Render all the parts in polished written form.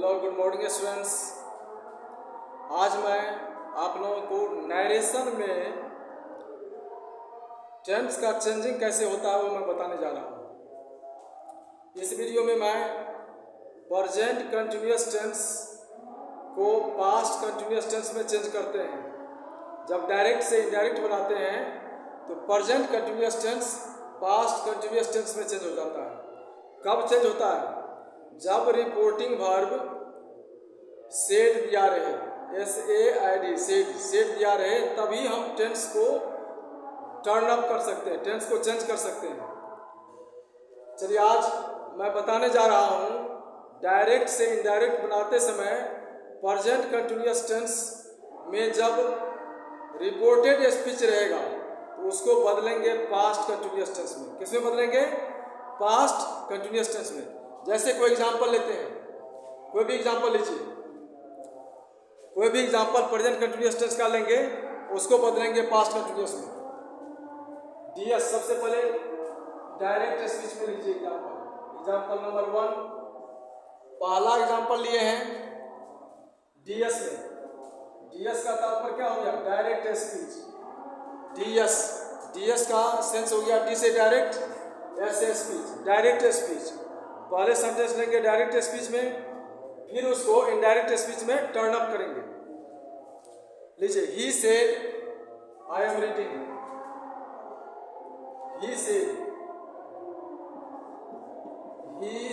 Hello good morning students. आज मैं आप लोगों को नरेशन में टेंस का चेंजिंग कैसे होता है वो मैं बताने जा रहा हूँ। इस वीडियो में मैं प्रेजेंट कंटिन्यूअस टेंस को पास्ट कंटिन्यूअस टेंस में चेंज करते हैं। जब डायरेक्ट से इनडायरेक्ट बनाते हैं तो present continuous tense past continuous tense में चेंज हो जाता है। कब चेंज होता है? जब रिपोर्टिंग वर्ब सेड दिया रहे, SAID सेड दिया रहे, तभी हम टेंस को टर्न अप कर सकते हैं, टेंस को चेंज कर सकते हैं। चलिए आज मैं बताने जा रहा हूँ डायरेक्ट से इनडायरेक्ट बनाते समय प्रेजेंट कंटिन्यूअस टेंस में जब रिपोर्टेड स्पीच रहेगा तो उसको बदलेंगे पास्ट कंटिन्यूअस टेंस में। किस में बदलेंगे? पास्ट कंटिन्यूअस टेंस में। जैसे कोई एग्जांपल लेते हैं, कोई भी एग्जांपल लीजिए, कोई भी एग्जांपल प्रेजेंट कंटिन्यूअस टेंस का लेंगे, उसको बदलेंगे पास्ट कंटिन्यूअस में। DS सबसे पहले डायरेक्ट स्पीच में लीजिए एग्जांपल नंबर 1। पहला एग्जांपल लिए हैं DS में। DS का तात्पर्य क्या हो गया? Direct speech. DS का सेंस हो गया D से डायरेक्ट, S से स्पीच, डायरेक्ट स्पीच। पहले सेंटेंस लेंगे डायरेक्ट स्पीच में, फिर उसको इनडायरेक्ट स्पीच में टर्न अप करेंगे। लीजिए, he said I am reading. He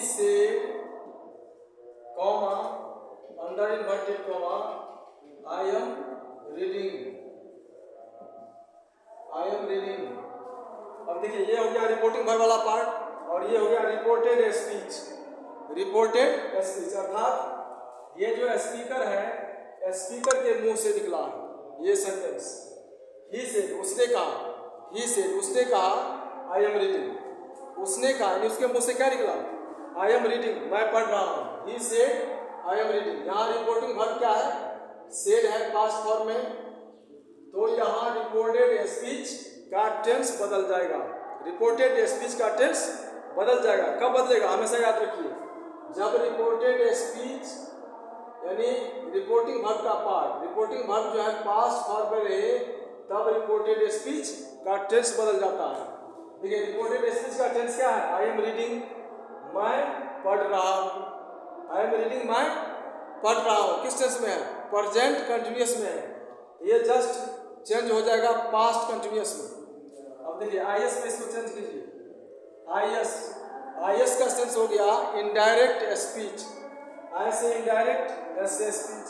said comma under inverted comma I am reading. अब देखिए, ये हो गया रिपोर्टिंग वर्ब वाला पार्ट और ये हो गया रिपोर्टेड स्पीच। अर्थात ये जो स्पीकर है, स्पीकर के मुंह से निकला है ये सेंटेंस। ही सेड उसने कहा, आई एम रीडिंग। उसने कहा यानी उसके मुंह से क्या निकला? आई एम रीडिंग, मैं पढ़ रहा हूँ। He said I am reading. यहाँ रिपोर्टिंग वर्ब क्या है? सेड है पास्ट फॉर्म में, तो यहाँ रिपोर्टेड स्पीच का टेंस बदल जाएगा। रिपोर्टेड स्पीच का टेंस बदल जाएगा। कब बदलेगा? हमेशा याद रखिए, जब रिपोर्टेड स्पीच यानी रिपोर्टिंग वर्ब का पार्ट, रिपोर्टिंग वर्ब जो है पास्ट फॉर्म में रहे, तब रिपोर्टेड स्पीच का टेंस बदल जाता है। देखिए, रिपोर्टेड स्पीच का टेंस क्या है? आई एम रीडिंग, मैं पढ़ रहा हूँ। आई एम रीडिंग, मैं पढ़ रहा हूँ। किस टेंस में है? प्रेजेंट कंटिन्यूअस में है। ये जस्ट चेंज हो जाएगा पास्ट कंटिन्यूअस में। अब देखिए, IS में इसको चेंज कीजिए। IS का सेंस हो गया इनडायरेक्ट स्पीच। I से इनडायरेक्ट, S से स्पीच,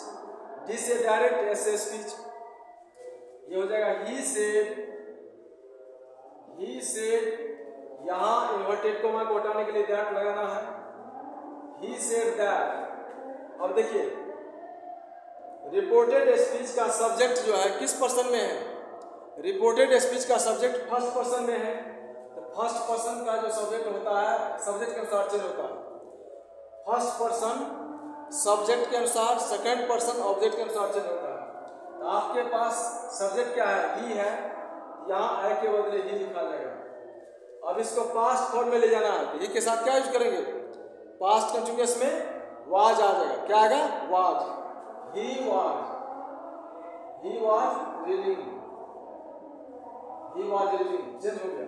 D से डायरेक्ट, S से स्पीच। ये हो जाएगा ही सेड। यहाँ इन्वर्टेड कोमा को हटाने के लिए दैट लगाना है। He said that. अब देखिए, रिपोर्टेड स्पीच का सब्जेक्ट जो है किस पर्सन में है? रिपोर्टेड स्पीच का सब्जेक्ट फर्स्ट पर्सन में है, तो फर्स्ट पर्सन का जो सब्जेक्ट होता है सब्जेक्ट के अनुसार चेंज होता है। फर्स्ट पर्सन सब्जेक्ट के अनुसार, सेकंड पर्सन ऑब्जेक्ट के अनुसार चेंज होता है। तो आपके पास सब्जेक्ट क्या है? ही है, यहाँ आई के बदले ही लिखा जाएगा। अब इसको पास्ट फॉर्म में ले जाना है, तो ही के साथ क्या यूज करेंगे? पास्ट कंटिन्यूअस में वाज आ जाएगा। क्या आएगा? Was. He was reading. Change हो गया।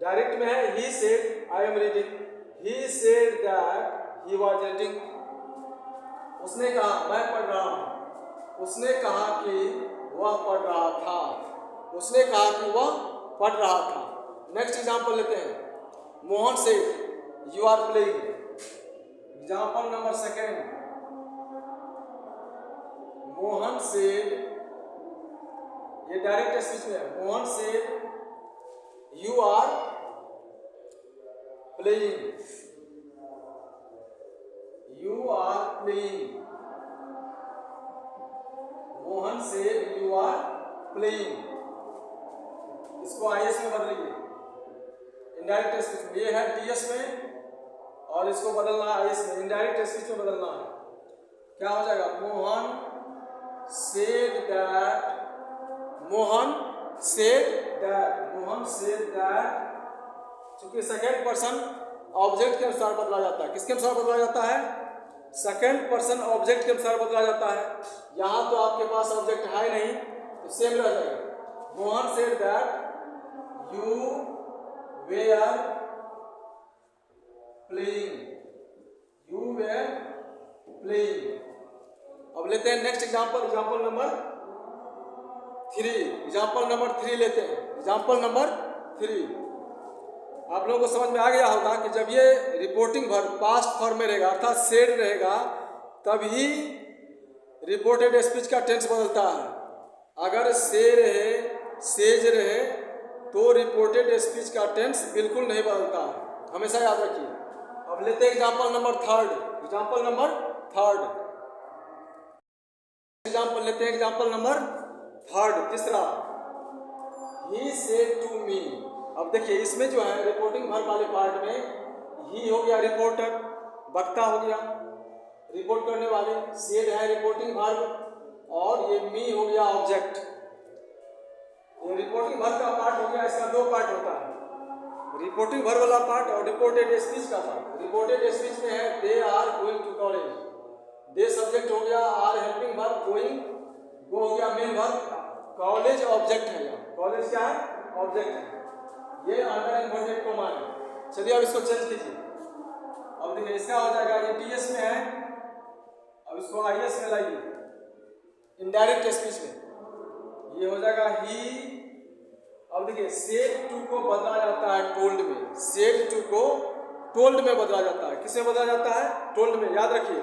डायरेक्ट में है he said I am reading. He said that he was reading. उसने कहा मैं पढ़ रहा हूँ। उसने कहा कि वह पढ़ रहा था। उसने कहा कि वह पढ़ रहा था। नेक्स्ट एग्जांपल लेते हैं। Mohan said you are playing. Example number 2। Mohan said, ये डायरेक्ट स्पीच में है। Mohan said you are playing. Mohan said you are playing. इसको IS में बदलिए इनडायरेक्ट स्पीच में। ये है DS में और इसको बदलना है IS में, इनडायरेक्ट स्पीच में बदलना है। क्या हो जाएगा? Mohan said that. चूंकि सेकेंड पर्सन ऑब्जेक्ट के अनुसार बदला जाता है। किसके अनुसार बदला जाता है? सेकंड पर्सन ऑब्जेक्ट के अनुसार बदला जाता है। यहाँ तो आपके पास ऑब्जेक्ट है नहीं, तो सेम रह जाएगा। Mohan said that you were playing, you were playing. अब लेते हैं next example, example number 3। Example number 3 लेते हैं। एग्जाम्पल नंबर 3 आप लोगों को समझ में आ गया होगा कि जब ये रिपोर्टिंग वर्ब पास्ट फॉर्म में रहेगा अर्थात सेड रहेगा तभी रिपोर्टेड स्पीच का टेंस बदलता है। अगर से रहे, सेज रहे तो रिपोर्टेड स्पीच का टेंस बिल्कुल नहीं बदलता है, हमेशा याद रखिए। अब लेते हैं example number 3। Example number 3 example लेते हैं। एग्जाम्पल नंबर 3 तीसरा, ही सेड टू मी। अब देखिए इसमें जो है रिपोर्टिंग वर्ब वाले पार्ट में ही हो गया रिपोर्टर, वक्ता हो गया रिपोर्ट करने वाले, सेड है रिपोर्टिंग वर्ब और ये मी हो गया ऑब्जेक्ट। ये रिपोर्टिंग वर्ब का पार्ट हो गया, इसका 2 पार्ट होता है, रिपोर्टिंग वर्ब वाला पार्ट और रिपोर्टेड स्पीच का पार्ट। रिपोर्टेड स्पीच में है they are going to college, they subject हो गया, आर हेल्पिंग वर्ब, गोइंग वो हो गया मेन वर्ब, कॉलेज ऑब्जेक्ट है। यहाँ कॉलेज क्या है? ऑब्जेक्ट है। ये अंडर इन्वर्टेड कोमा है। चलिए अब इसको चेंज कीजिए। अब देखिए इसका हो जाएगा, ये टीएस में है, अब इसको आईएस में लाइए इनडायरेक्ट स्पीच में, ये हो जाएगा ही। अब देखिए सेड टू को बदला जाता है टोल्ड में, सेड टू को टोल्ड में बदला जाता है। किसमें बदला जाता है? टोल्ड में। याद रखिए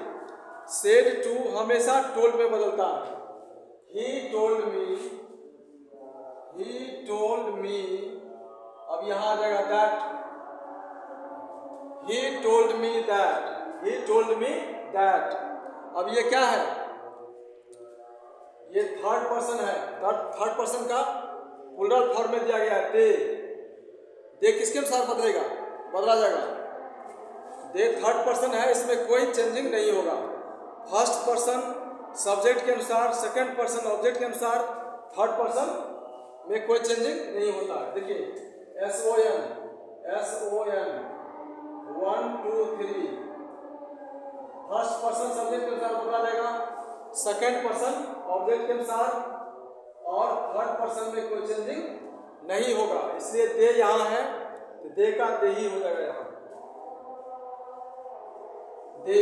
सेड टू हमेशा टोल्ड में बदलता है। ही टोल्ड मी, ही टोल्ड मी। अब यहां आ जाएगा that, he told me that, he told me that. अब ये क्या है? ये थर्ड पर्सन है, थर्ड पर्सन का प्लूरल फॉर्म में दिया गया है दे। दे किसके अनुसार बदलेगा? बदला जाएगा। दे थर्ड पर्सन है, इसमें कोई चेंजिंग नहीं होगा। फर्स्ट पर्सन सब्जेक्ट के अनुसार, सेकंड पर्सन ऑब्जेक्ट के अनुसार, थर्ड पर्सन में कोई चेंजिंग नहीं होता है। देखिए SON, SON 1 2 3 first person subject के अनुसार बदला जाएगा, सेकंड पर्सन ऑब्जेक्ट के अनुसार और थर्ड पर्सन में कोई चेंजिंग नहीं होगा। इसलिए दे यहाँ है तो दे का दे ही हो जाएगा यहाँ दे।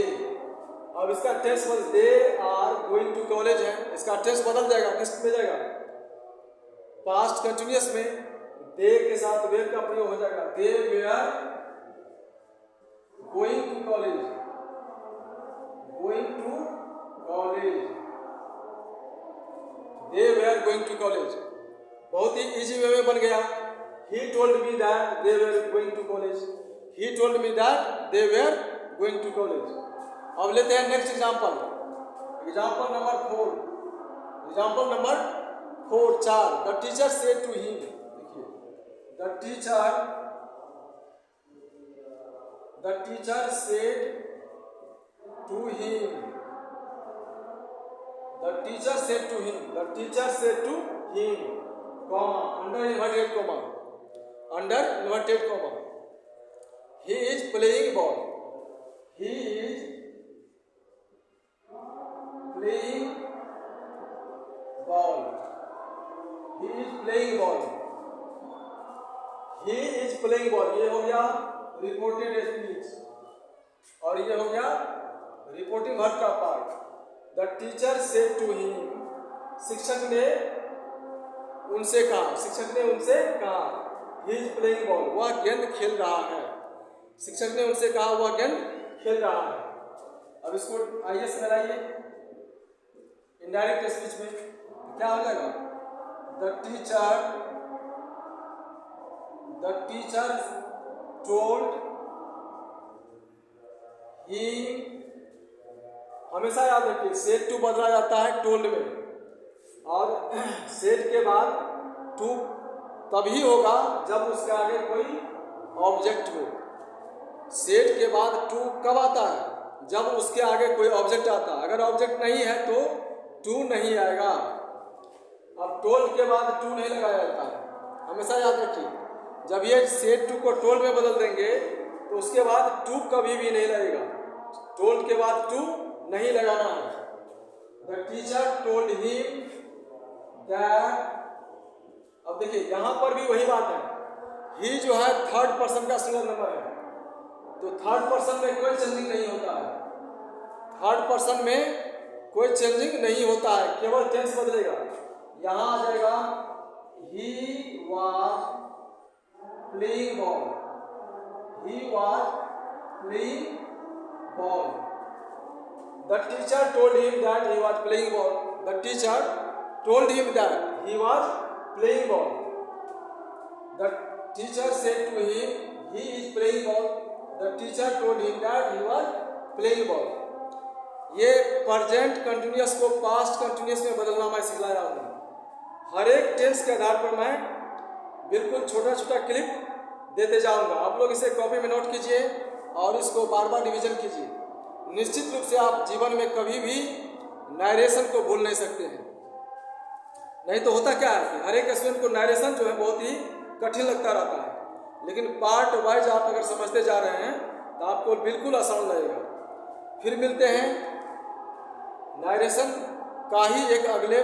अब इसका टेंस बदल, they are going to college है, इसका टेंस बदल जाएगा, किस में जाएगा? पास्ट कंटिन्यूअस में दे के साथ वेर का प्रयोग हो जाएगा। They were going to college, going to college, they were going to college. बहुत ही इजी वे में बन गया। He told me that they were going to college, he told me that they were going to college. अब लेते हैं next example, example number 4। Example number 4 4। The teacher said to him, देखिए the teacher said to him, the teacher said to him, the teacher said to him, comma under inverted comma, under inverted comma, he is playing ball, he is playing ball, he is playing ball, he is playing ball। ये हो गया reported speech और ये हो गया reporting verb का part. The teacher said to him, शिक्षक ने उनसे कहा, शिक्षक ने उनसे कहा, ही इज प्लेइंग बॉल, वह गेंद खेल रहा है। शिक्षक ने उनसे कहा वह गेंद खेल रहा है। अब इसको आईएस में लाइए इनडायरेक्ट स्पीच में, क्या हो जाएगा? द टीचर टोल्ड ही, हमेशा याद रखिए सेड टू बदला जाता है टोल्ड में और सेड के बाद टू तभी होगा जब उसके आगे कोई ऑब्जेक्ट हो। सेड के बाद टू कब आता है? जब उसके आगे कोई ऑब्जेक्ट आता है। अगर ऑब्जेक्ट नहीं है तो टू नहीं आएगा। अब टोल्ड के बाद टू नहीं लगाया जाता है, हमेशा याद रखिए। जब ये सेड टू को टोल्ड में बदल देंगे तो उसके बाद टू कभी भी नहीं लगेगा। टोल्ड के बाद टू नहीं लगाना है। The teacher told him that, अब देखिए यहां पर भी वही बात है, ही जो है थर्ड पर्सन का सिंगुलर नंबर है, तो थर्ड पर्सन में कोई चेंजिंग नहीं होता है, थर्ड पर्सन में कोई चेंजिंग नहीं होता है, केवल टेंस बदलेगा। यहां आ जाएगा he was playing ball, he was playing ball. The teacher told him that he was playing ball, the teacher told him that he was playing ball. The teacher said to him, he is playing ball. The teacher told him that he was playing ball. ये present continuous को past continuous में बदलना मैं सिखला रहा हूँ। हर एक tense के आधार पर मैं बिल्कुल छोटा छोटा क्लिप देते जाऊंगा। आप लोग इसे कॉपी में नोट कीजिए और इसको बार बार रिवीजन कीजिए। निश्चित रूप से आप जीवन में कभी भी नरेशन को भूल नहीं सकते हैं। नहीं तो होता क्या है कि हर एक स्टूडेंट को नरेशन जो है बहुत ही कठिन लगता रहता है, लेकिन पार्ट वाइज आप अगर समझते जा रहे हैं तो आपको बिल्कुल आसान लगेगा। फिर मिलते हैं नरेशन का ही एक अगले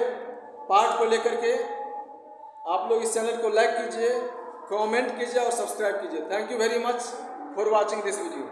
पार्ट को लेकर के। आप लोग इस चैनल को लाइक कीजिए, कमेंट कीजिए और सब्सक्राइब कीजिए। Thank you very much for watching this video.